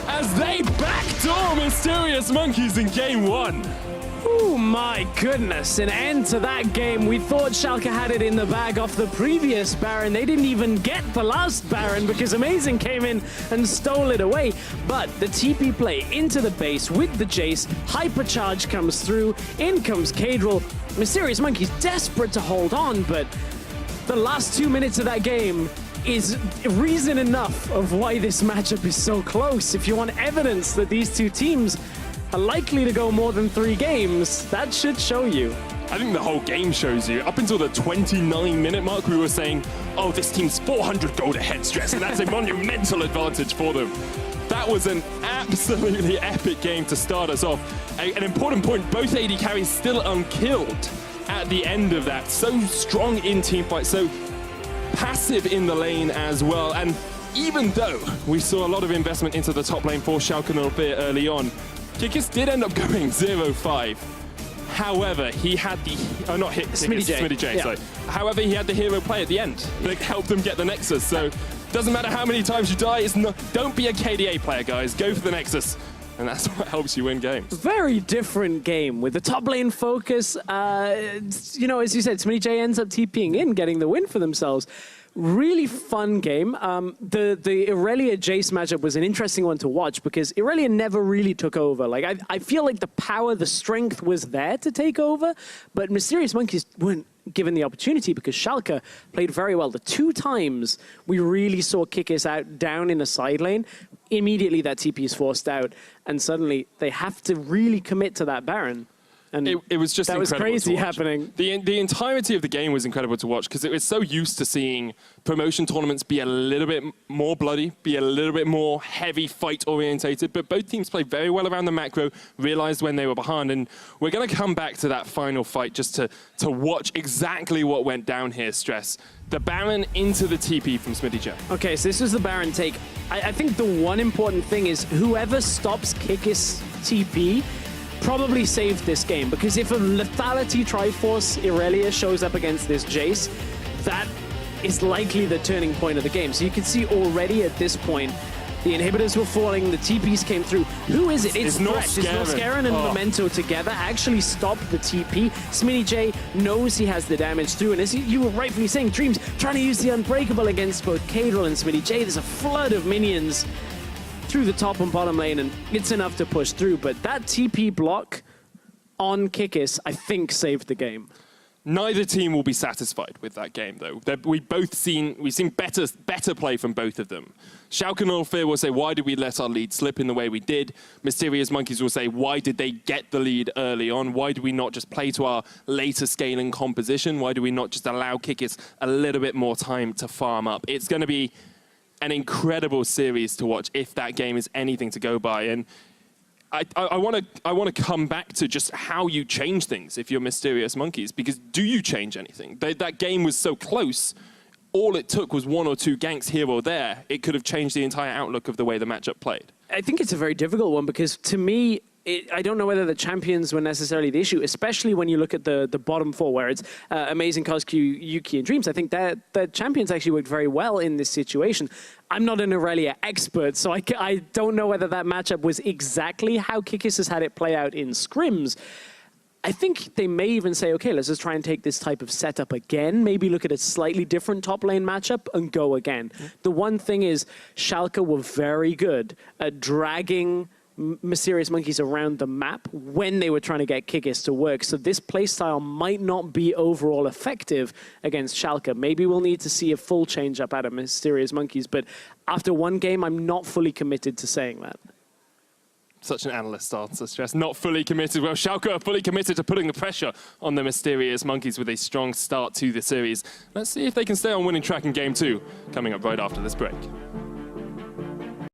as they backdoor Mysterious Monkeys in game 1. Oh my goodness, an end to that game. We thought Schalke had it in the bag off the previous Baron. They didn't even get the last Baron because Amazing came in and stole it away. But the TP play into the base with the Jace, Hypercharge comes through, in comes Cadril. Mysterious Monkey's desperate to hold on, but the last 2 minutes of that game is reason enough of why this matchup is so close. If you want evidence that these two teams are likely to go more than 3 games, that should show you. I think the whole game shows you. Up until the 29-minute mark, we were saying, oh, this team's 400 gold ahead, Stress, and that's a monumental advantage for them. That was an absolutely epic game to start us off. An important point, both AD carries still unkilled at the end of that. So strong in teamfight, so passive in the lane as well. And even though we saw a lot of investment into the top lane for Schalke 04 early on, Kikis did end up going 0-5. However, he had the... Oh, not hit Smitty J, yeah. sorry. However, he had the hero play at the end that helped them get the Nexus. So doesn't matter how many times you die. Don't be a KDA player, guys. Go for the Nexus. And that's what helps you win games. Very different game with the top lane focus. You know, as you said, Smitty J ends up TPing in, getting the win for themselves. Really fun game. The Irelia Jace matchup was an interesting one to watch because Irelia never really took over. Like I feel like the power, the strength was there to take over, but Mysterious Monkeys weren't given the opportunity because Schalke played very well. The 2 times we really saw Kikis out down in a side lane, immediately that TP is forced out, and suddenly they have to really commit to that Baron. And it was just that was crazy to watch. happening. The entirety of the game was incredible to watch because it was so used to seeing promotion tournaments be a little bit more bloody, be a little bit more heavy fight orientated. But both teams played very well around the macro, realized when they were behind. And we're going to come back to that final fight just to watch exactly what went down here, Stress. The Baron into the TP from Smitty J. Okay, so this was the Baron take. I think the one important thing is whoever stops Kikis TP probably saved this game, because if a lethality Triforce Irelia shows up against this Jace, that is likely the turning point of the game. So you can see already at this point, the inhibitors were falling, the TPs came through. Who is it? It's Norscaron and Memento together actually stopped the TP. Smitty J knows he has the damage through, and as you were rightfully saying, Dreams trying to use the Unbreakable against both Cadril and Smitty J. There's a flood of minions through the top and bottom lane, and it's enough to push through. But that TP block on Kikis, I think, saved the game. Neither team will be satisfied with that game, though. We've seen better play from both of them. Schalke 04 will say, why did we let our lead slip in the way we did? Mysterious Monkeys will say, why did they get the lead early on? Why do we not just play to our later scaling composition? Why do we not just allow Kikis a little bit more time to farm up? It's going to be an incredible series to watch if that game is anything to go by. And I want to come back to just how you change things if you're Mysterious Monkeys, because do you change anything? That game was so close. All it took was 1 or 2 ganks here or there. It could have changed the entire outlook of the way the matchup played. I think it's a very difficult one because, to me, I don't know whether the champions were necessarily the issue, especially when you look at the bottom 4, where it's Amazing, Cosq, Yuki, and Dreams. I think that the champions actually worked very well in this situation. I'm not an Irelia expert, so I don't know whether that matchup was exactly how Kikis has had it play out in scrims. I think they may even say, okay, let's just try and take this type of setup again, maybe look at a slightly different top lane matchup and go again. The one thing is, Schalke were very good at dragging Mysterious Monkeys around the map when they were trying to get Kikis to work. So this playstyle might not be overall effective against Schalke. Maybe we'll need to see a full change up out of Mysterious Monkeys, but after one game, I'm not fully committed to saying that. Such an analyst answer, Stress. Not fully committed. Well, Schalke are fully committed to putting the pressure on the Mysterious Monkeys with a strong start to the series. Let's see if they can stay on winning track in Game 2, coming up right after this break.